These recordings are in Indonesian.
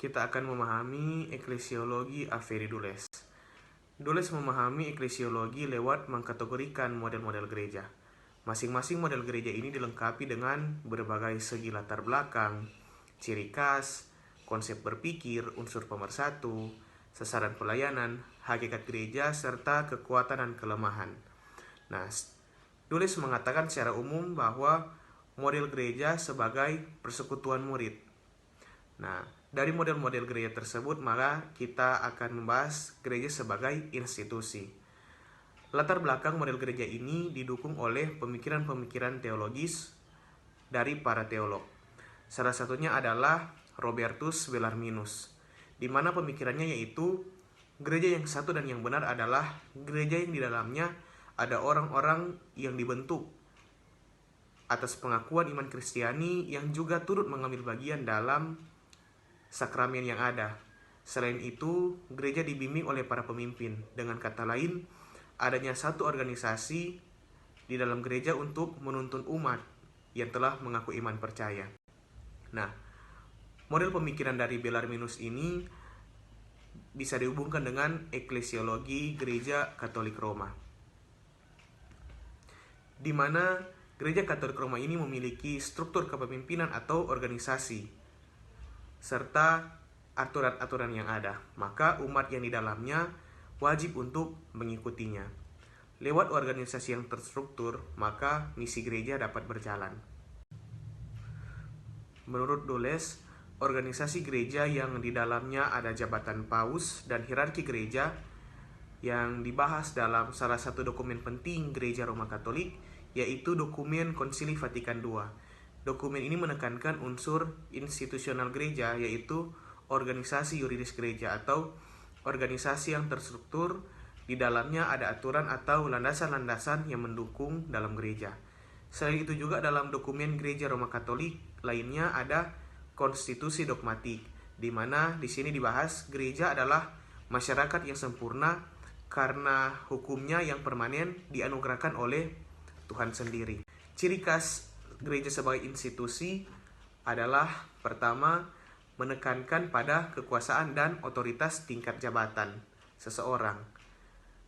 kita akan memahami eklesiologi Averi Dulles. Dulles memahami eklesiologi lewat mengkategorikan model-model gereja. Masing-masing model gereja ini dilengkapi dengan berbagai segi latar belakang, ciri khas, konsep berpikir, unsur pemersatu, sasaran pelayanan, hakikat gereja, serta kekuatan dan kelemahan. Nah, Dulles mengatakan secara umum bahwa model gereja sebagai persekutuan murid. Nah, dari model-model gereja tersebut, maka kita akan membahas gereja sebagai institusi. Latar belakang model gereja ini didukung oleh pemikiran-pemikiran teologis dari para teolog. Salah satunya adalah Robertus Bellarminus, di mana pemikirannya yaitu gereja yang satu dan yang benar adalah gereja yang di dalamnya ada orang-orang yang dibentuk atas pengakuan iman Kristiani yang juga turut mengambil bagian dalam sakramen yang ada. Selain itu, gereja dibimbing oleh para pemimpin. Dengan kata lain, adanya satu organisasi di dalam gereja untuk menuntun umat yang telah mengaku iman percaya. Nah, model pemikiran dari Bellarminus ini bisa dihubungkan dengan eklesiologi Gereja Katolik Roma, di mana Gereja Katolik Roma ini memiliki struktur kepemimpinan atau organisasi, serta aturan-aturan yang ada. Maka umat yang di dalamnya wajib untuk mengikutinya. Lewat organisasi yang terstruktur, maka misi gereja dapat berjalan. Menurut Dulles, organisasi gereja yang di dalamnya ada jabatan paus dan hierarki gereja yang dibahas dalam salah satu dokumen penting Gereja Roma Katolik, yaitu dokumen Konsili Vatikan II. Dokumen ini menekankan unsur institusional gereja, yaitu organisasi yuridis gereja atau organisasi yang terstruktur. Di dalamnya ada aturan atau landasan-landasan yang mendukung dalam gereja. Selain itu juga dalam dokumen Gereja Roma Katolik lainnya ada konstitusi dogmatik, di mana di sini dibahas gereja adalah masyarakat yang sempurna karena hukumnya yang permanen dianugerahkan oleh Tuhan sendiri. Ciri khas gereja sebagai institusi adalah pertama, menekankan pada kekuasaan dan otoritas tingkat jabatan seseorang.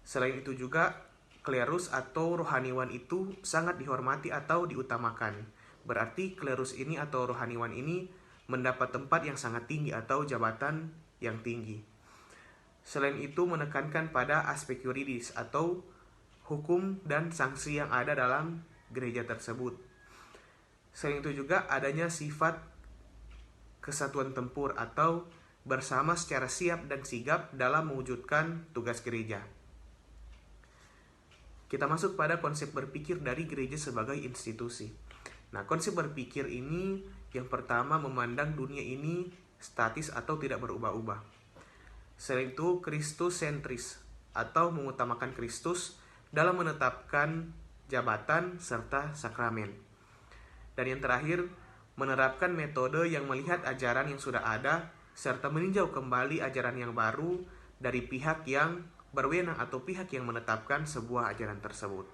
Selain itu juga klerus atau rohaniwan itu sangat dihormati atau diutamakan. Berarti klerus ini atau rohaniwan ini mendapat tempat yang sangat tinggi atau jabatan yang tinggi. Selain itu menekankan pada aspek yuridis atau hukum dan sanksi yang ada dalam gereja tersebut. Selain itu juga adanya sifat kesatuan tempur atau bersama secara siap dan sigap dalam mewujudkan tugas gereja. Kita masuk pada konsep berpikir dari gereja sebagai institusi. Nah, konsep berpikir ini yang pertama memandang dunia ini statis atau tidak berubah-ubah. Selain itu, Kristus sentris atau mengutamakan Kristus dalam menetapkan jabatan serta sakramen. Dan yang terakhir, menerapkan metode yang melihat ajaran yang sudah ada serta meninjau kembali ajaran yang baru dari pihak yang berwenang atau pihak yang menetapkan sebuah ajaran tersebut.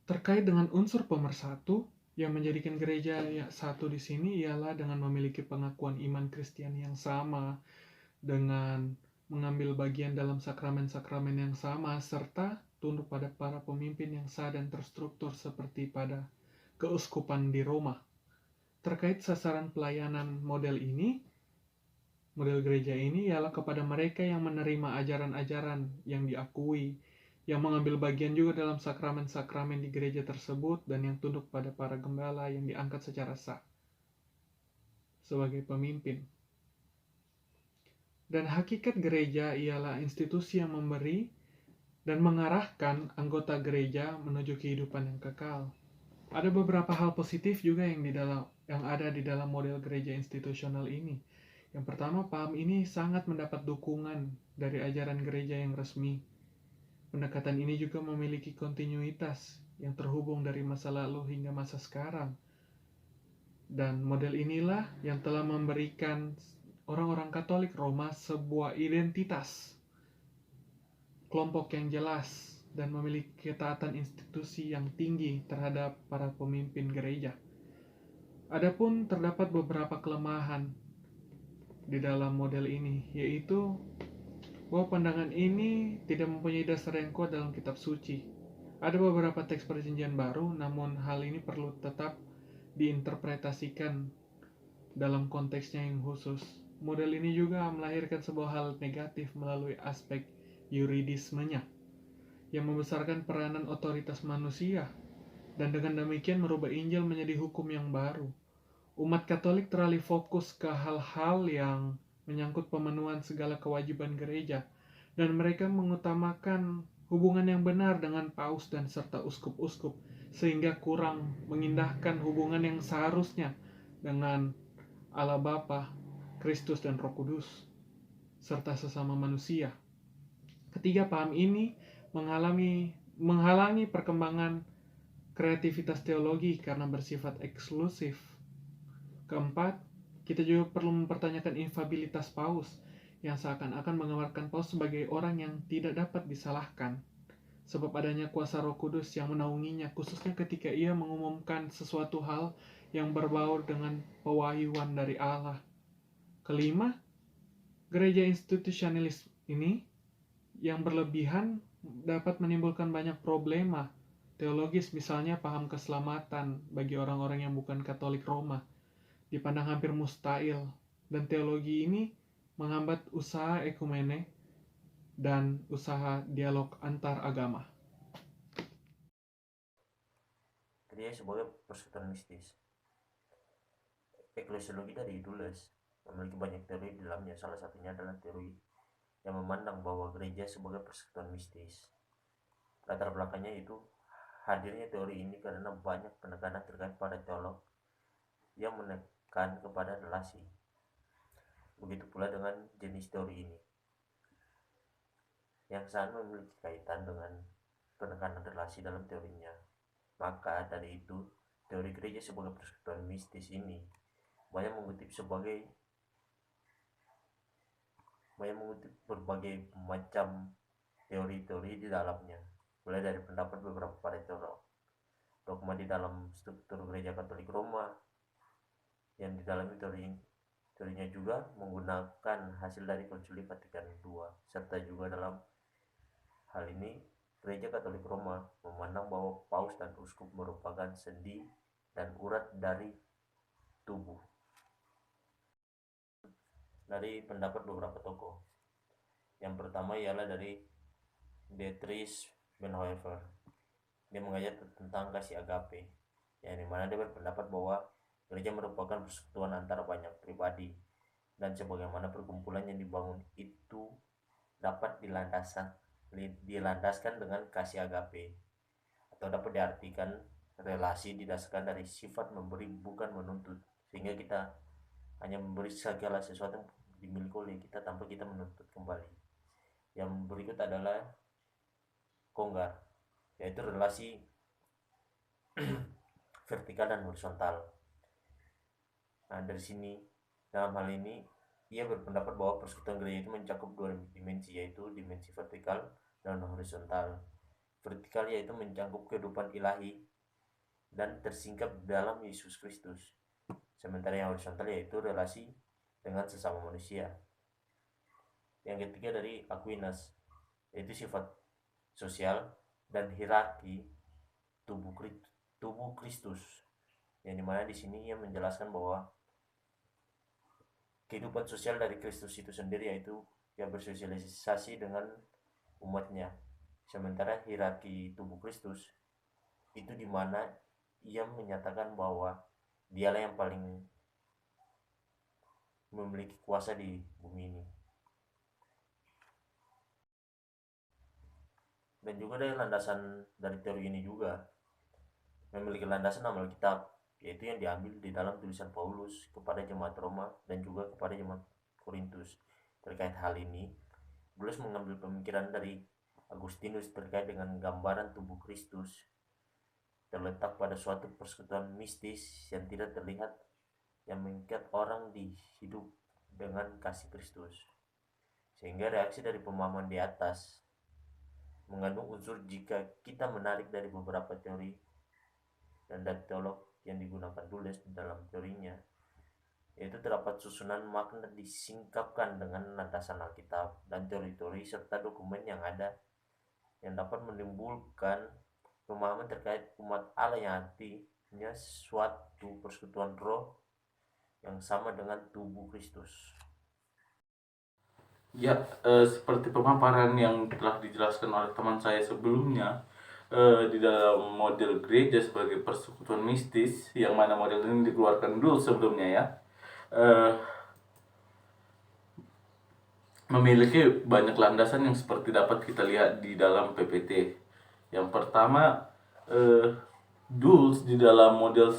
Terkait dengan unsur pemersatu, yang menjadikan gereja satu di sini ialah dengan memiliki pengakuan iman Kristiani yang sama, dengan mengambil bagian dalam sakramen-sakramen yang sama, serta tunduk pada para pemimpin yang sah dan terstruktur seperti pada keuskupan di Roma. Terkait sasaran pelayanan model gereja ini ialah kepada mereka yang menerima ajaran-ajaran yang diakui, yang mengambil bagian juga dalam sakramen-sakramen di gereja tersebut, dan yang tunduk pada para gembala yang diangkat secara sah sebagai pemimpin. Dan hakikat gereja ialah institusi yang memberi dan mengarahkan anggota gereja menuju kehidupan yang kekal. Ada beberapa hal positif juga yang ada di dalam model gereja institusional ini. Yang pertama, paham ini sangat mendapat dukungan dari ajaran gereja yang resmi. Pendekatan ini juga memiliki kontinuitas yang terhubung dari masa lalu hingga masa sekarang. Dan model inilah yang telah memberikan orang-orang Katolik Roma sebuah identitas, kelompok yang jelas, dan memiliki ketaatan institusi yang tinggi terhadap para pemimpin gereja. Adapun terdapat beberapa kelemahan di dalam model ini, yaitu bahwa pandangan ini tidak mempunyai dasar yang kuat dalam kitab suci. Ada beberapa teks perjanjian baru, namun hal ini perlu tetap diinterpretasikan dalam konteksnya yang khusus. Model ini juga melahirkan sebuah hal negatif melalui aspek yuridismenya, yang membesarkan peranan otoritas manusia, dan dengan demikian merubah Injil menjadi hukum yang baru. Umat Katolik teralih fokus ke hal-hal yang menyangkut pemenuhan segala kewajiban gereja, dan mereka mengutamakan hubungan yang benar dengan paus dan serta uskup-uskup, sehingga kurang mengindahkan hubungan yang seharusnya dengan Allah Bapa, Kristus dan Roh Kudus, serta sesama manusia. Ketiga, paham ini menghalangi perkembangan kreativitas teologi karena bersifat eksklusif. Keempat, kita juga perlu mempertanyakan infabilitas paus, yang seakan-akan menggambarkan paus sebagai orang yang tidak dapat disalahkan, sebab adanya kuasa Roh Kudus yang menaunginya, khususnya ketika ia mengumumkan sesuatu hal yang berbau dengan pewahyuan dari Allah. Kelima, gereja institusionalis ini yang berlebihan dapat menimbulkan banyak problema teologis, misalnya paham keselamatan bagi orang-orang yang bukan Katolik Roma dipandang hampir mustahil, dan teologi ini menghambat usaha ekumene dan usaha dialog antar agama. Gereja sebagai persekutuan mistis. Eklesiologi dari Dulles memiliki banyak teori di dalamnya. Salah satunya adalah teori yang memandang bahwa gereja sebagai persekutuan mistis. Latar belakangnya itu hadirnya teori ini karena banyak penekanan terkait pada teolog yang menekan kepada relasi. Begitu pula dengan jenis teori ini, yang sangat memiliki kaitan dengan penekanan relasi dalam teorinya. Maka dari itu, teori gereja sebagai persekutuan mistis ini banyak mengutip berbagai macam teori-teori di dalamnya, mulai dari pendapat beberapa para teolog, dogma di dalam struktur gereja Katolik Roma, yang di dalam teorinya juga menggunakan hasil dari Konsili Vatikan II, serta juga dalam hal ini Gereja Katolik Roma memandang bahwa paus dan uskup merupakan sendi dan urat dari tubuh. Dari pendapat beberapa tokoh, yang pertama ialah dari Dietrich Bonhoeffer. Dia mengajar tentang kasih agape, yang dimana dia berpendapat bahwa gereja merupakan persekutuan antara banyak pribadi, dan sebagaimana perkumpulan yang dibangun itu dapat dilandaskan dengan kasih agape, atau dapat diartikan relasi didasarkan dari sifat memberi bukan menuntut, sehingga kita hanya memberi segala sesuatu yang dimiliki oleh kita tanpa kita menuntut kembali. Yang berikut adalah konggar, yaitu relasi vertikal dan horizontal. Nah, dari sini dalam hal ini ia berpendapat bahwa persekutuan gereja itu mencakup dua dimensi, yaitu dimensi vertikal dan horizontal. Vertikal yaitu mencakup kehidupan ilahi dan tersingkap dalam Yesus Kristus, sementara yang horizontal yaitu relasi dengan sesama manusia. Yang ketiga dari Aquinas, yaitu sifat sosial dan hierarki tubuh Kristus, yang dimana di sini ia menjelaskan bahwa kehidupan sosial dari Kristus itu sendiri yaitu ia bersosialisasi dengan umatnya, sementara hierarki tubuh Kristus itu dimana ia menyatakan bahwa dialah yang paling memiliki kuasa di bumi ini. Dan juga dari landasan dari teori ini juga memiliki landasan Alkitab, yaitu yang diambil di dalam tulisan Paulus kepada jemaat Roma dan juga kepada jemaat Korintus. Terkait hal ini, Paulus mengambil pemikiran dari Agustinus terkait dengan gambaran tubuh Kristus terletak pada suatu persekutuan mistis yang tidak terlihat, yang mengikat orang di hidup dengan kasih Kristus. Sehingga reaksi dari pemahaman di atas mengandung unsur jika kita menarik dari beberapa teori dan dari teolog yang digunakan Dulles dalam teorinya, yaitu terdapat susunan makna disingkapkan dengan landasan Alkitab dan teori-teori serta dokumen yang ada yang dapat menimbulkan pemahaman terkait umat Allah yang artinya suatu persekutuan roh yang sama dengan tubuh Kristus. Ya, seperti pemaparan yang telah dijelaskan oleh teman saya sebelumnya, di dalam model gereja sebagai persekutuan mistis, yang mana model ini dikeluarkan dulu sebelumnya ya, memiliki banyak landasan yang seperti dapat kita lihat di dalam PPT. Yang pertama, Dulce di dalam model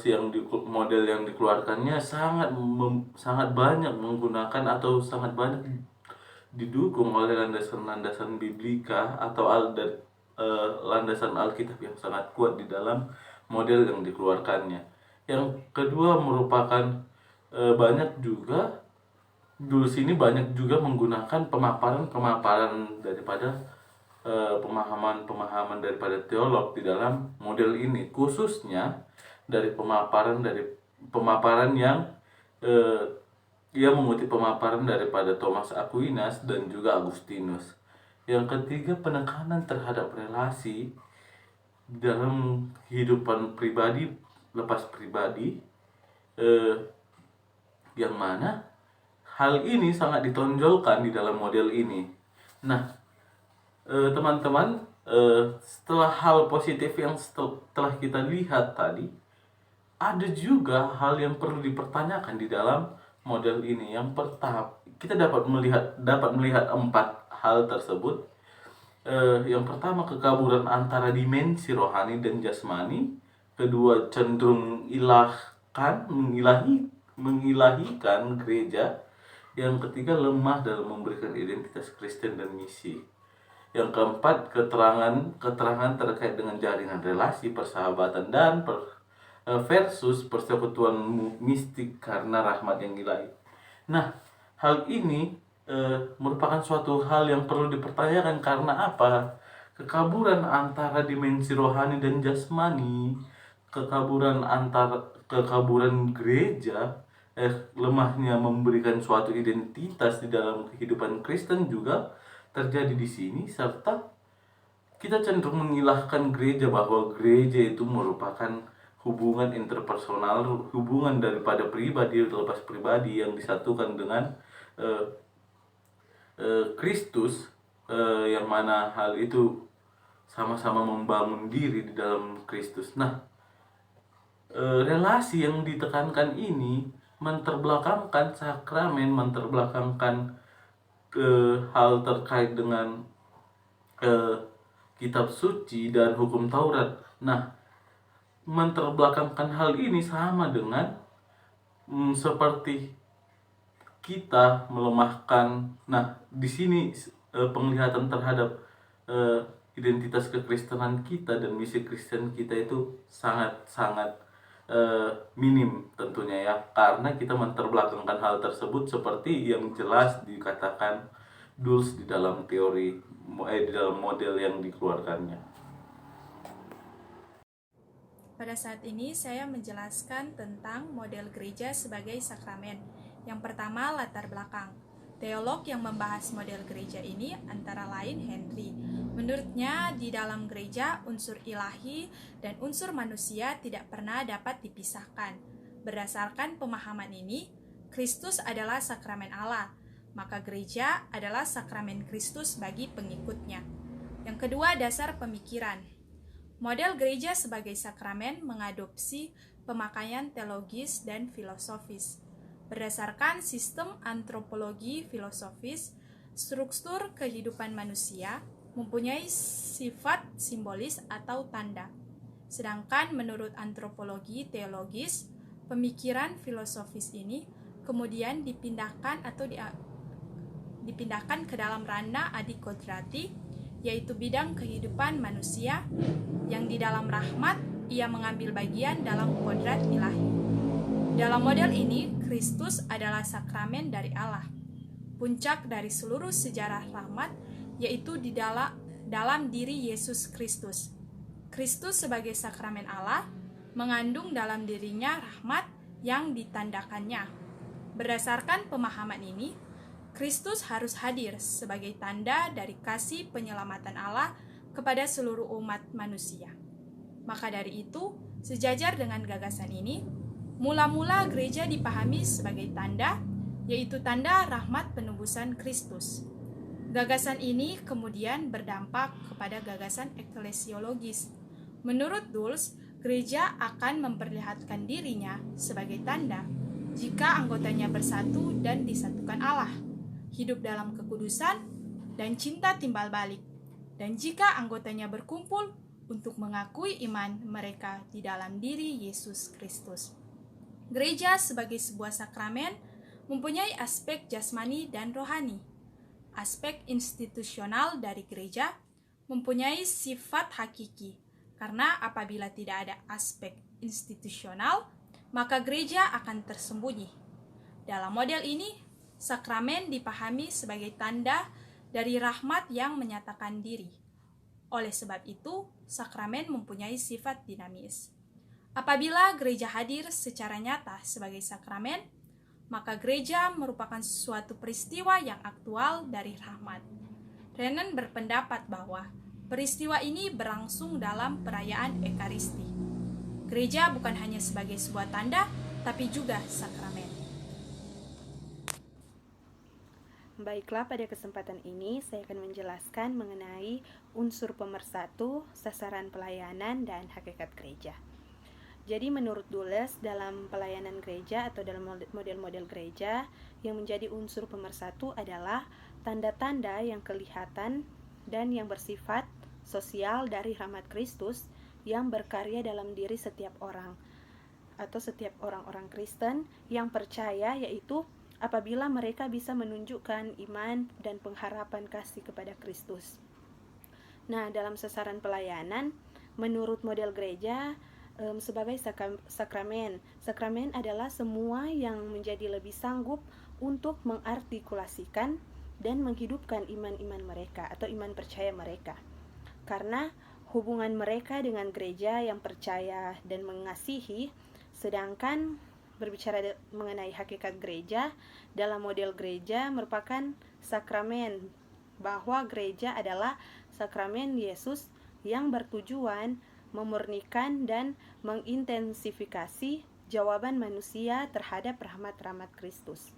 yang dikeluarkannya sangat banyak menggunakan atau sangat banyak didukung oleh landasan-landasan biblika atau landasan Alkitab yang sangat kuat di dalam model yang dikeluarkannya. Yang kedua merupakan Dulce ini banyak juga menggunakan pemaparan daripada pemahaman daripada teolog di dalam model ini, khususnya dari pemaparan yang ia mengutip pemaparan daripada Thomas Aquinas dan juga Agustinus. Yang ketiga, penekanan terhadap relasi dalam kehidupan pribadi lepas pribadi, yang mana hal ini sangat ditonjolkan di dalam model ini. Nah, teman-teman, setelah hal positif yang telah kita lihat tadi, ada juga hal yang perlu dipertanyakan di dalam model ini. Yang pertama, kita dapat melihat 4 hal tersebut. Yang pertama, kekaburan antara dimensi rohani dan jasmani. Kedua, cenderung mengilahikan gereja. Yang ketiga, lemah dalam memberikan identitas Kristen dan misi. Yang keempat, keterangan terkait dengan jaringan relasi, persahabatan dan versus persekutuan mistik karena rahmat yang ilahi. Nah, hal ini merupakan suatu hal yang perlu dipertanyakan. Karena apa? Kekaburan antara dimensi rohani dan jasmani, kekaburan gereja, lemahnya memberikan suatu identitas di dalam kehidupan Kristen juga terjadi di sini, serta kita cenderung mengilahkan gereja, bahwa gereja itu merupakan hubungan interpersonal, hubungan daripada pribadi lepas pribadi yang disatukan dengan Kristus, yang mana hal itu sama-sama membangun diri di dalam Kristus. Nah, relasi yang ditekankan ini menterbelakangkan sakramen, menterbelakangkan hal terkait dengan kitab suci dan hukum Taurat. Nah, menterbelakangkan hal ini sama dengan seperti kita melemahkan. Nah, di sini penglihatan terhadap identitas kekristenan kita dan misi Kristen kita itu sangat minim tentunya ya, karena kita menterbelakangkan hal tersebut seperti yang jelas dikatakan Dulce di dalam teori di dalam model yang dikeluarkannya. Pada saat ini saya menjelaskan tentang model gereja sebagai sakramen. Yang pertama, latar belakang. Teolog yang membahas model gereja ini antara lain Henry. Menurutnya, di dalam gereja unsur ilahi dan unsur manusia tidak pernah dapat dipisahkan. Berdasarkan pemahaman ini, Kristus adalah sakramen Allah, maka gereja adalah sakramen Kristus bagi pengikutnya. Yang kedua, dasar pemikiran. Model gereja sebagai sakramen mengadopsi pemakaian teologis dan filosofis. Berdasarkan sistem antropologi filosofis, struktur kehidupan manusia mempunyai sifat simbolis atau tanda. Sedangkan menurut antropologi teologis, pemikiran filosofis ini kemudian dipindahkan ke dalam ranah adikodrati, yaitu bidang kehidupan manusia yang di dalam rahmat ia mengambil bagian dalam kodrat ilahi. Dalam model ini, Kristus adalah sakramen dari Allah. Puncak dari seluruh sejarah rahmat yaitu di dalam diri Yesus Kristus. Kristus sebagai sakramen Allah mengandung dalam dirinya rahmat yang ditandakannya. Berdasarkan pemahaman ini, Kristus harus hadir sebagai tanda dari kasih penyelamatan Allah kepada seluruh umat manusia. Maka dari itu, sejajar dengan gagasan ini, mula-mula gereja dipahami sebagai tanda, yaitu tanda rahmat penebusan Kristus. Gagasan ini kemudian berdampak kepada gagasan eklesiologis. Menurut Dulce, gereja akan memperlihatkan dirinya sebagai tanda jika anggotanya bersatu dan disatukan Allah, hidup dalam kekudusan dan cinta timbal balik, dan jika anggotanya berkumpul untuk mengakui iman mereka di dalam diri Yesus Kristus. Gereja sebagai sebuah sakramen mempunyai aspek jasmani dan rohani. Aspek institusional dari gereja mempunyai sifat hakiki, karena apabila tidak ada aspek institusional, maka gereja akan tersembunyi. Dalam model ini, sakramen dipahami sebagai tanda dari rahmat yang menyatakan diri. Oleh sebab itu, sakramen mempunyai sifat dinamis. Apabila gereja hadir secara nyata sebagai sakramen, maka gereja merupakan suatu peristiwa yang aktual dari rahmat. Renan berpendapat bahwa peristiwa ini berlangsung dalam perayaan Ekaristi. Gereja bukan hanya sebagai sebuah tanda, tapi juga sakramen. Baiklah, pada kesempatan ini saya akan menjelaskan mengenai unsur pemersatu, sasaran pelayanan, dan hakikat gereja. Jadi menurut Dulce, dalam pelayanan gereja atau dalam model-model gereja, yang menjadi unsur pemersatu adalah tanda-tanda yang kelihatan dan yang bersifat sosial dari rahmat Kristus yang berkarya dalam diri setiap orang atau setiap orang-orang Kristen yang percaya, yaitu apabila mereka bisa menunjukkan iman dan pengharapan kasih kepada Kristus. Nah, dalam sasaran pelayanan, menurut model gereja, sebagai sakramen. Sakramen adalah semua yang menjadi lebih sanggup untuk mengartikulasikan dan menghidupkan iman-iman mereka atau iman percaya mereka. Karena hubungan mereka dengan gereja yang percaya dan mengasihi, sedangkan berbicara mengenai hakikat gereja, dalam model gereja merupakan sakramen, bahwa gereja adalah sakramen Yesus yang bertujuan memurnikan dan mengintensifikasi jawaban manusia terhadap rahmat-rahmat Kristus.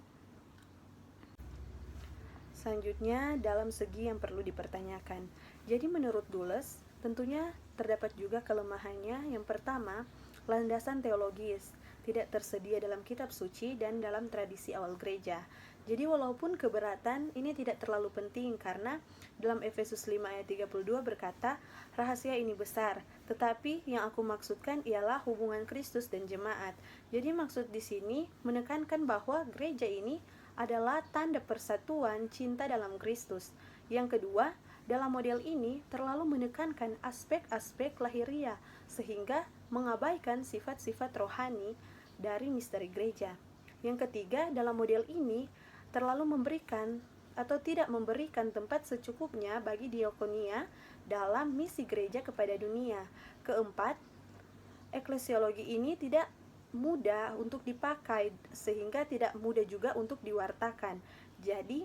Selanjutnya, dalam segi yang perlu dipertanyakan. Jadi menurut Dulce, tentunya terdapat juga kelemahannya. Yang pertama, landasan teologis tidak tersedia dalam kitab suci dan dalam tradisi awal gereja. Jadi walaupun keberatan ini tidak terlalu penting, karena dalam Efesus 5 ayat 32 berkata, rahasia ini besar, tetapi yang aku maksudkan ialah hubungan Kristus dan jemaat. Jadi maksud di sini menekankan bahwa gereja ini adalah tanda persatuan cinta dalam Kristus. Yang kedua, dalam model ini terlalu menekankan aspek-aspek lahiriah sehingga mengabaikan sifat-sifat rohani dari misteri gereja. Yang ketiga, dalam model ini terlalu memberikan atau tidak memberikan tempat secukupnya bagi diakonia dalam misi gereja kepada dunia. Keempat, eklesiologi ini tidak mudah untuk dipakai sehingga tidak mudah juga untuk diwartakan. Jadi,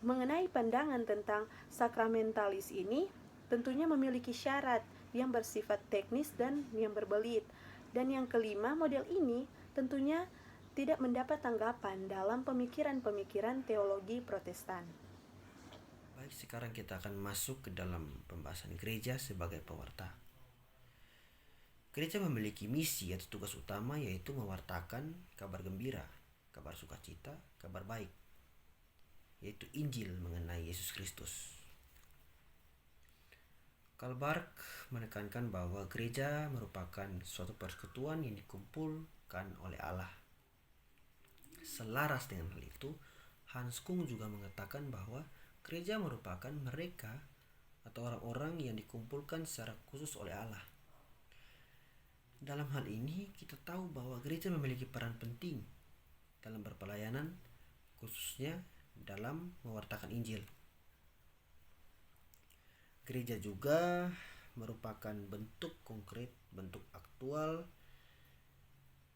mengenai pandangan tentang sakramentalis ini tentunya memiliki syarat yang bersifat teknis dan yang berbelit. Dan yang kelima, model ini tentunya tidak mendapat tanggapan dalam pemikiran-pemikiran teologi Protestan. Baik, sekarang kita akan masuk ke dalam pembahasan gereja sebagai pewarta. Gereja memiliki misi atau tugas utama, yaitu mewartakan kabar gembira, kabar sukacita, kabar baik, yaitu Injil mengenai Yesus Kristus. Karl Barth menekankan bahwa gereja merupakan suatu persekutuan yang dikumpulkan oleh Allah. Selaras dengan hal itu, Hans Kung juga mengatakan bahwa gereja merupakan mereka atau orang-orang yang dikumpulkan secara khusus oleh Allah. Dalam hal ini, kita tahu bahwa gereja memiliki peran penting dalam berpelayanan, khususnya dalam mewartakan Injil. Gereja juga merupakan bentuk konkret, bentuk aktual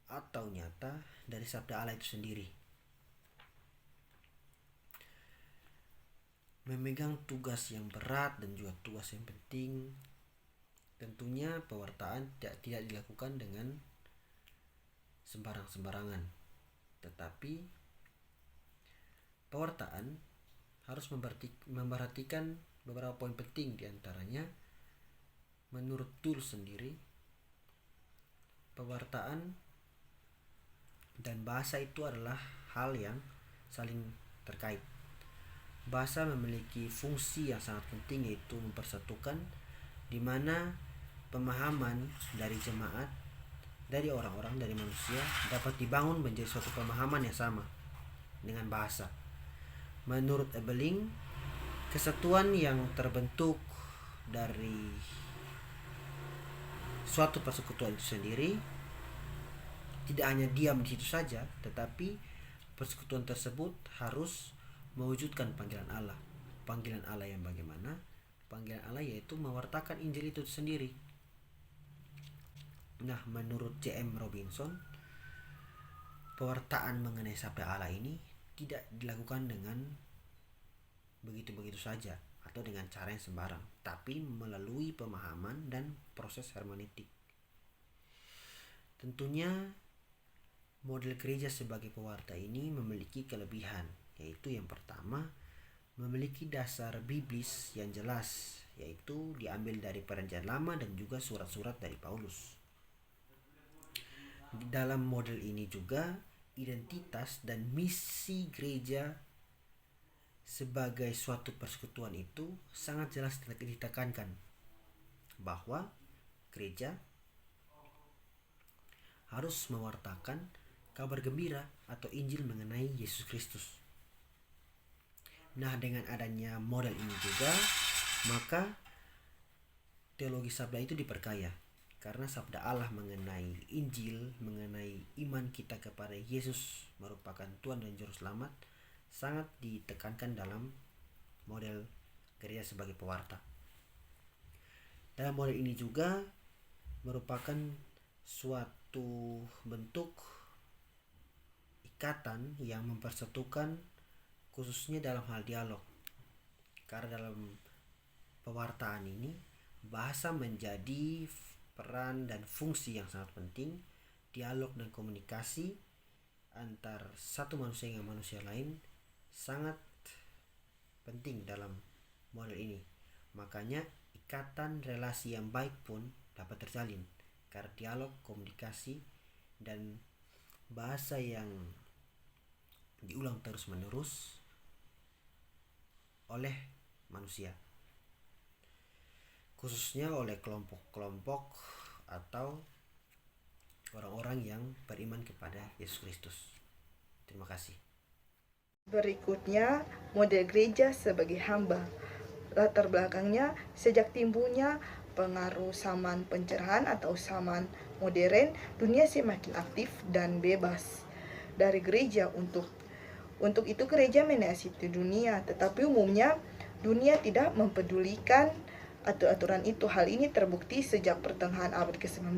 atau nyata dari sabda Allah itu sendiri. memegang tugas yang berat dan juga tugas yang penting. Tentunya pewartaan tidak dilakukan dengan sembarang-sembarangan, tetapi pewartaan harus memperhatikan beberapa poin penting. Diantaranya, menurut Dul sendiri, pewartaan dan bahasa itu adalah hal yang saling terkait. Bahasa memiliki fungsi yang sangat penting, yaitu mempersatukan, di mana pemahaman dari jemaat, dari orang-orang, dari manusia dapat dibangun menjadi suatu pemahaman yang sama dengan bahasa. Menurut Ebeling, kesatuan yang terbentuk dari suatu persekutuan itu sendiri tidak hanya diam di situ saja, tetapi persekutuan tersebut harus mewujudkan panggilan Allah. Panggilan Allah yang bagaimana? Panggilan Allah yaitu mewartakan Injil itu sendiri. Nah, menurut J.M. Robinson, pewartaan mengenai sabda Allah ini tidak dilakukan dengan begitu-begitu saja atau dengan cara yang sembarang, tapi melalui pemahaman dan proses hermeneutik. Tentunya model gereja sebagai pewarta ini memiliki kelebihan, yaitu yang pertama, memiliki dasar biblis yang jelas, yaitu diambil dari Perjanjian Lama dan juga surat-surat dari Paulus. Di dalam model ini juga identitas dan misi gereja sebagai suatu persekutuan itu sangat jelas ditekankan, bahwa gereja harus mewartakan kabar gembira atau Injil mengenai Yesus Kristus. Nah, dengan adanya model ini juga, maka teologi sabda itu diperkaya, karena sabda Allah mengenai Injil, mengenai iman kita kepada Yesus merupakan Tuhan dan Juru Selamat, sangat ditekankan dalam model gereja sebagai pewarta. Dalam model ini juga merupakan suatu bentuk ikatan yang mempersatukan, khususnya dalam hal dialog. Karena dalam pewartaan ini, bahasa menjadi peran dan fungsi yang sangat penting. Dialog dan komunikasi antar satu manusia dengan manusia lain sangat penting dalam model ini. Makanya ikatan relasi yang baik pun dapat terjalin karena dialog, komunikasi, dan bahasa yang diulang terus-menerus oleh manusia, khususnya oleh kelompok-kelompok atau orang-orang yang beriman kepada Yesus Kristus. Terima kasih. Berikutnya, model gereja sebagai hamba. Latar belakangnya, sejak timbulnya pengaruh zaman pencerahan atau zaman modern, dunia semakin aktif dan bebas dari gereja. Untuk itu gereja menasihati dunia, tetapi umumnya dunia tidak mempedulikan aturan itu. Hal ini terbukti sejak pertengahan abad ke-19,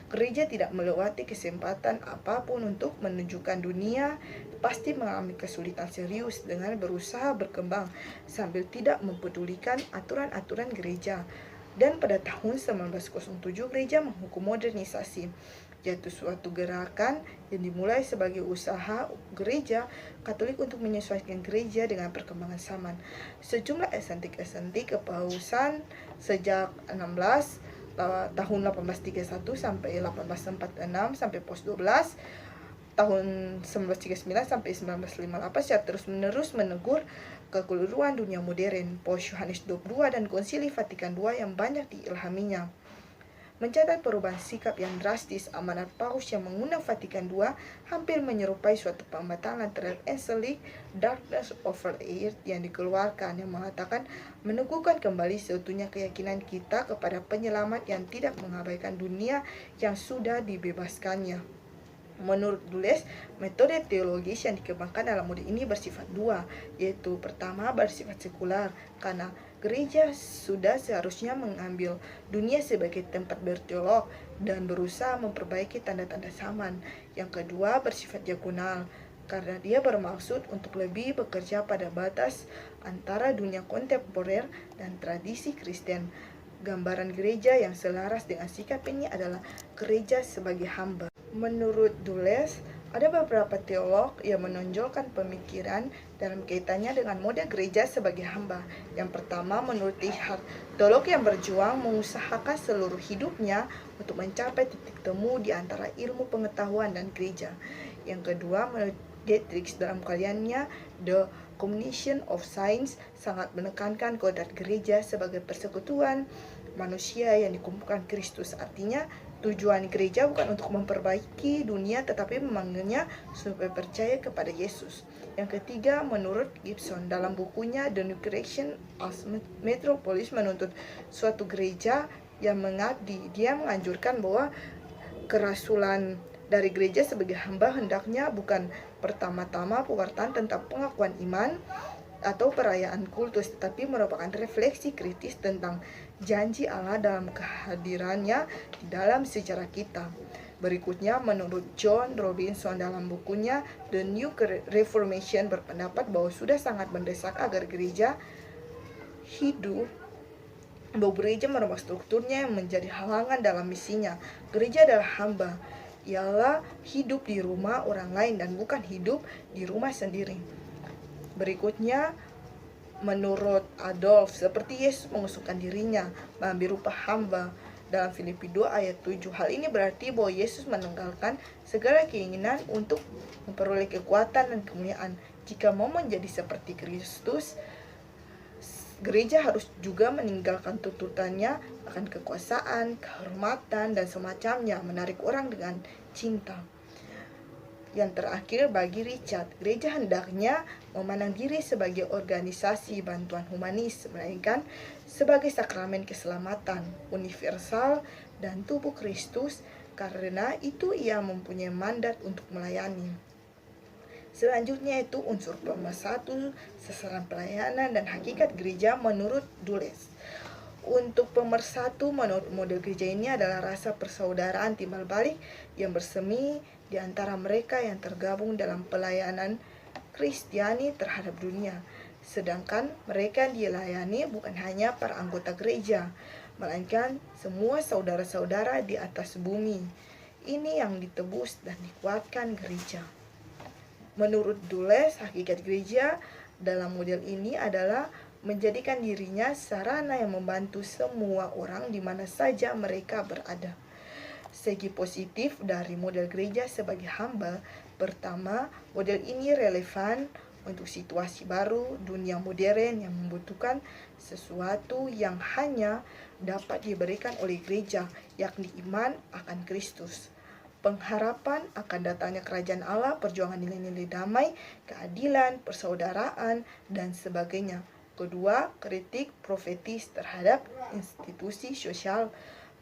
gereja tidak melewati kesempatan apapun untuk menunjukkan dunia pasti mengalami kesulitan serius dengan berusaha berkembang sambil tidak mempedulikan aturan-aturan gereja. Dan pada tahun 1907 gereja menghukum modernisasi, yaitu suatu gerakan yang dimulai sebagai usaha gereja Katolik untuk menyesuaikan gereja dengan perkembangan zaman. Sejumlah esentik kepausan sejak tahun 1831 sampai 1846 sampai pos 12 tahun 1939 sampai 1958 secara terus-menerus menegur kekeliruan dunia modern. Paus Yohanes 22 dan Konsili Vatikan II yang banyak diilhaminya mencatat perubahan sikap yang drastis. Amanat Paus yang mengundang Vatikan II hampir menyerupai suatu pembatalan terhadap ensiklika Darkness Over Earth yang dikeluarkan, yang mengatakan meneguhkan kembali seutuhnya keyakinan kita kepada penyelamat yang tidak mengabaikan dunia yang sudah dibebaskannya. Menurut Dulles, metode teologis yang dikembangkan dalam model ini bersifat dua, yaitu pertama bersifat sekular, karena gereja sudah seharusnya mengambil dunia sebagai tempat berteolog dan berusaha memperbaiki tanda-tanda zaman. Yang kedua bersifat diakonal, karena dia bermaksud untuk lebih bekerja pada batas antara dunia kontemporer dan tradisi Kristen. Gambaran gereja yang selaras dengan sikap ini adalah gereja sebagai hamba. Menurut Dulles, ada beberapa teolog yang menonjolkan pemikiran dalam kaitannya dengan model gereja sebagai hamba. Yang pertama, menurut Richard, teolog yang berjuang mengusahakan seluruh hidupnya untuk mencapai titik temu di antara ilmu pengetahuan dan gereja. Yang kedua, menurut Dietrich dalam karyanya The Communion of Science sangat menekankan kodrat gereja sebagai persekutuan manusia yang dikumpulkan Kristus. Artinya, tujuan gereja bukan untuk memperbaiki dunia tetapi memanggilnya supaya percaya kepada Yesus. Yang ketiga, menurut Gibson dalam bukunya The New Creation as Metropolis menuntut suatu gereja yang mengabdi. Dia menganjurkan bahwa kerasulan dari gereja sebagai hamba hendaknya bukan pertama-tama pewartaan tentang pengakuan iman atau perayaan kultus, tetapi merupakan refleksi kritis tentang janji Allah dalam kehadirannya di dalam sejarah kita. Berikutnya, menurut John Robinson dalam bukunya The New Reformation berpendapat bahwa sudah sangat mendesak agar gereja hidup, bahwa gereja merubah strukturnya yang menjadi halangan dalam misinya. Gereja adalah hamba, ialah hidup di rumah orang lain dan bukan hidup di rumah sendiri. Berikutnya, menurut Adolf, seperti Yesus mengusungkan dirinya mengambil rupa hamba dalam Filipi 2 ayat 7. Hal ini berarti bahwa Yesus meninggalkan segala keinginan untuk memperoleh kekuatan dan kemuliaan. Jika mau menjadi seperti Kristus, gereja harus juga meninggalkan tuntutannya akan kekuasaan, kehormatan, dan semacamnya, menarik orang dengan cinta. Yang terakhir, bagi Richard, gereja hendaknya memandang diri sebagai organisasi bantuan humanis, melainkan sebagai sakramen keselamatan universal dan tubuh Kristus, karena itu ia mempunyai mandat untuk melayani. Selanjutnya itu unsur pemersatu, sasaran pelayanan, dan hakikat gereja menurut Dulles. Untuk pemersatu, menurut model gereja ini adalah rasa persaudaraan timbal balik yang bersemi di antara mereka yang tergabung dalam pelayanan Kristiani terhadap dunia. Sedangkan mereka yang dilayani bukan hanya para anggota gereja, melainkan semua saudara-saudara di atas bumi. Ini yang ditebus dan dikuatkan gereja. Menurut Dulles, hakikat gereja dalam model ini adalah menjadikan dirinya sarana yang membantu semua orang di mana saja mereka berada. Segi positif dari model gereja sebagai hamba, pertama, model ini relevan untuk situasi baru dunia modern yang membutuhkan sesuatu yang hanya dapat diberikan oleh gereja, yakni iman akan Kristus, pengharapan akan datangnya kerajaan Allah, perjuangan nilai-nilai damai, keadilan, persaudaraan, dan sebagainya. Kedua, kritik profetis terhadap institusi sosial,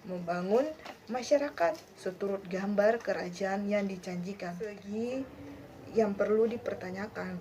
membangun masyarakat seturut gambar kerajaan yang dijanjikan. Segi yang perlu dipertanyakan.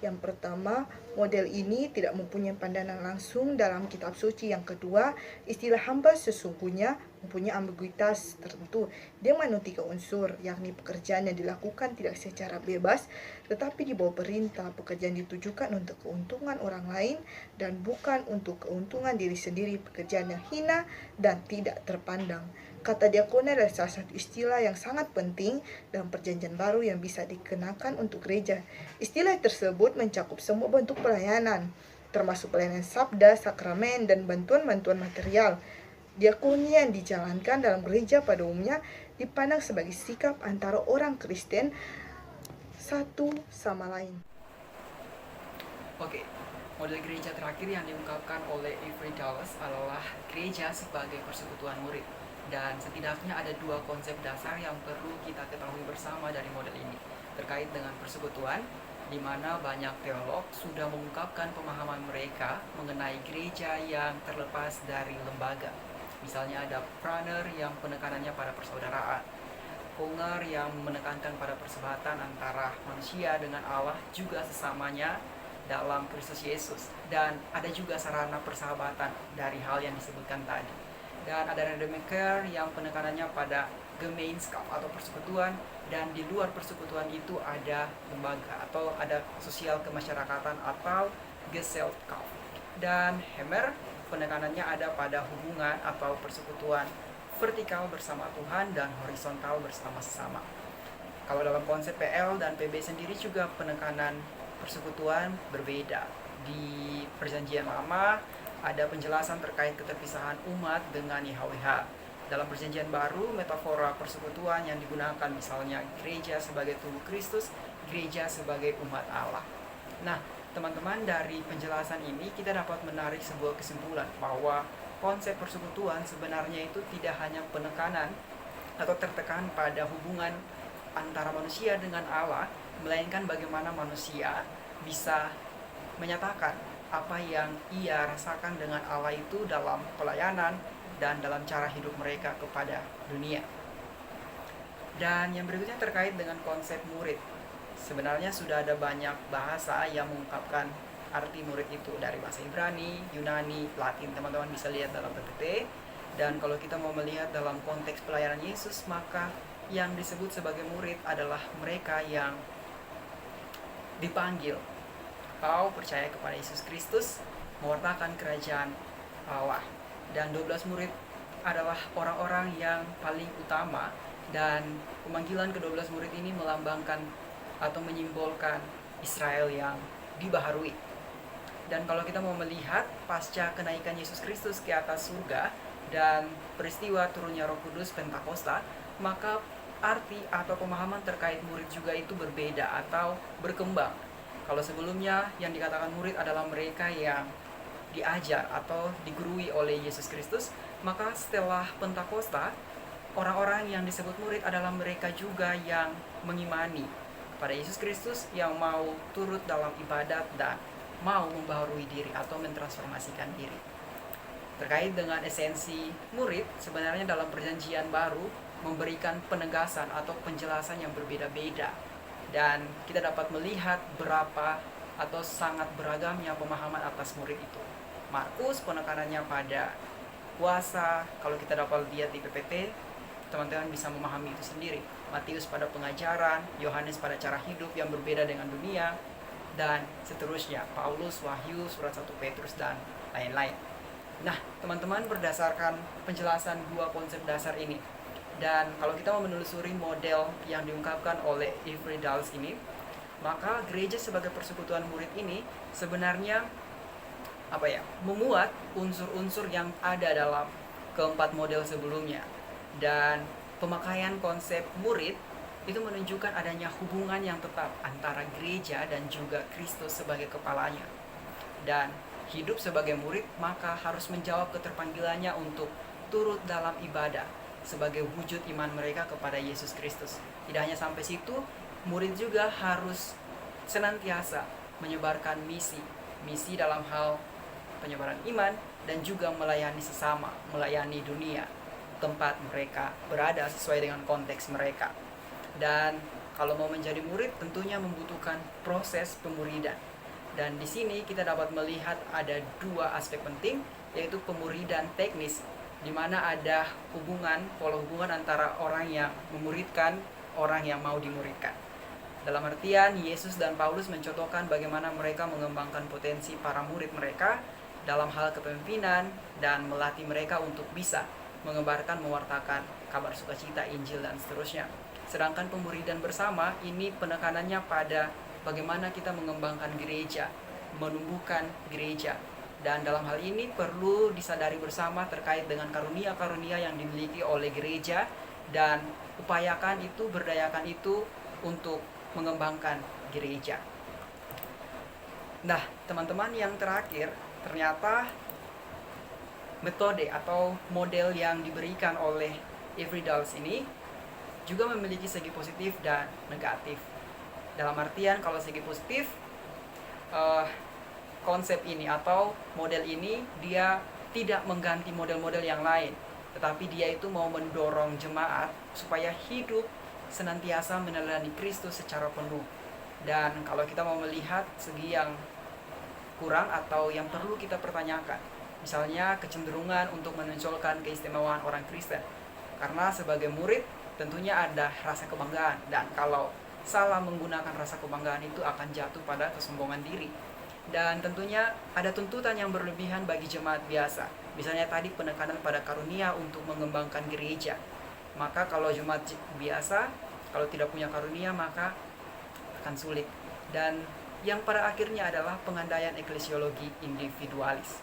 Yang pertama, model ini tidak mempunyai pandangan langsung dalam kitab suci. Yang kedua, istilah hamba sesungguhnya mempunyai ambiguitas tertentu. Dia menuti tiga unsur, yakni pekerjaan yang dilakukan tidak secara bebas, tetapi di bawah perintah. Pekerjaan ditujukan untuk keuntungan orang lain dan bukan untuk keuntungan diri sendiri. Pekerjaan yang hina dan tidak terpandang. Kata diakonia adalah salah satu istilah yang sangat penting dalam perjanjian baru yang bisa dikenakan untuk gereja. Istilah tersebut mencakup semua bentuk pelayanan, termasuk pelayanan sabda, sakramen, dan bantuan-bantuan material. Diakonia yang dijalankan dalam gereja pada umumnya dipandang sebagai sikap antara orang Kristen satu sama lain. Oke, model gereja terakhir yang diungkapkan oleh Avery Dulles adalah gereja sebagai persekutuan murid. Dan setidaknya ada dua konsep dasar yang perlu kita ketahui bersama dari model ini terkait dengan persekutuan, di mana banyak teolog sudah mengungkapkan pemahaman mereka mengenai gereja yang terlepas dari lembaga. Misalnya ada Pranner yang penekanannya pada persaudaraan, Unger yang menekankan pada persahabatan antara manusia dengan Allah juga sesamanya dalam Kristus Yesus, dan ada juga sarana persahabatan dari hal yang disebutkan tadi. Dan ada Rademacher yang penekanannya pada Gemeenschap atau persekutuan dan di luar persekutuan itu ada lembaga atau ada sosial kemasyarakatan atau Gesellschaft. Dan Hammer penekanannya ada pada hubungan atau persekutuan vertikal bersama Tuhan dan horizontal bersama sesama. Kalau dalam konsep PL dan PB sendiri juga penekanan persekutuan berbeda. Di Perjanjian Lama ada penjelasan terkait keterpisahan umat dengan YHWH. Dalam Perjanjian Baru, metafora persekutuan yang digunakan misalnya gereja sebagai tubuh Kristus, gereja sebagai umat Allah. Nah, teman-teman, dari penjelasan ini kita dapat menarik sebuah kesimpulan bahwa konsep persekutuan sebenarnya itu tidak hanya penekanan atau tertekan pada hubungan antara manusia dengan Allah, melainkan bagaimana manusia bisa menyatakan apa yang ia rasakan dengan Allah itu dalam pelayanan dan dalam cara hidup mereka kepada dunia. Dan yang berikutnya terkait dengan konsep murid. Sebenarnya sudah ada banyak bahasa yang mengungkapkan arti murid itu, dari bahasa Ibrani, Yunani, Latin. Teman-teman bisa lihat dalam PPT. Dan kalau kita mau melihat dalam konteks pelayanan Yesus, maka yang disebut sebagai murid adalah mereka yang dipanggil atau percaya kepada Yesus Kristus, mewartakan kerajaan Allah. Dan 12 murid adalah orang-orang yang paling utama, dan pemanggilan ke-12 murid ini melambangkan atau menyimbolkan Israel yang dibaharui. Dan kalau kita mau melihat pasca kenaikan Yesus Kristus ke atas surga dan peristiwa turunnya Roh Kudus Pentakosta, maka arti atau pemahaman terkait murid juga itu berbeda atau berkembang. Kalau sebelumnya yang dikatakan murid adalah mereka yang diajar atau digurui oleh Yesus Kristus, maka setelah Pentakosta, orang-orang yang disebut murid adalah mereka juga yang mengimani pada Yesus Kristus, yang mau turut dalam ibadat dan mau membaharui diri atau mentransformasikan diri. Terkait dengan esensi murid, sebenarnya dalam Perjanjian Baru memberikan penegasan atau penjelasan yang berbeda-beda, dan kita dapat melihat berapa atau sangat beragamnya pemahaman atas murid itu. Markus penekanannya pada kuasa, kalau kita dapat lihat di PPT, teman-teman bisa memahami itu sendiri. Matius pada pengajaran, Yohanes pada cara hidup yang berbeda dengan dunia, dan seterusnya. Paulus, Wahyu, surat 1 Petrus, dan lain-lain. Nah, teman-teman, berdasarkan penjelasan dua konsep dasar ini, dan kalau kita mau menelusuri model yang diungkapkan oleh Avery Dulles ini, maka gereja sebagai persekutuan murid ini sebenarnya memuat unsur-unsur yang ada dalam keempat model sebelumnya. Dan pemakaian konsep murid itu menunjukkan adanya hubungan yang tetap antara gereja dan juga Kristus sebagai kepalanya. Dan hidup sebagai murid maka harus menjawab keterpanggilannya untuk turut dalam ibadah sebagai wujud iman mereka kepada Yesus Kristus. Tidak hanya sampai situ, murid juga harus senantiasa menyebarkan misi dalam hal penyebaran iman dan juga melayani sesama, melayani dunia tempat mereka berada sesuai dengan konteks mereka. Dan kalau mau menjadi murid tentunya membutuhkan proses pemuridan. Dan di sini kita dapat melihat ada dua aspek penting, yaitu pemuridan teknis, di mana ada pola hubungan antara orang yang memuridkan, orang yang mau dimuridkan. Dalam artian, Yesus dan Paulus mencontohkan bagaimana mereka mengembangkan potensi para murid mereka dalam hal kepemimpinan dan melatih mereka untuk bisa mengebarkan, mewartakan kabar sukacita, Injil, dan seterusnya. Sedangkan pemuridan bersama ini penekanannya pada bagaimana kita mengembangkan gereja, menumbuhkan gereja. Dan dalam hal ini perlu disadari bersama terkait dengan karunia-karunia yang dimiliki oleh gereja, dan upayakan itu, berdayakan itu untuk mengembangkan gereja. Nah, teman-teman, yang terakhir, ternyata metode atau model yang diberikan oleh Avery Dulles ini juga memiliki segi positif dan negatif. Dalam artian, kalau segi positif, konsep ini atau model ini dia tidak mengganti model-model yang lain, tetapi dia itu mau mendorong jemaat supaya hidup senantiasa meneladani Kristus secara penuh. Dan kalau kita mau melihat segi yang kurang atau yang perlu kita pertanyakan, misalnya kecenderungan untuk menonjolkan keistimewaan orang Kristen, karena sebagai murid tentunya ada rasa kebanggaan, dan kalau salah menggunakan rasa kebanggaan itu akan jatuh pada kesombongan diri. Dan tentunya ada tuntutan yang berlebihan bagi jemaat biasa. Misalnya tadi penekanan pada karunia untuk mengembangkan gereja. Maka kalau jemaat biasa, kalau tidak punya karunia maka akan sulit. Dan yang pada akhirnya adalah pengandaian eklesiologi individualis.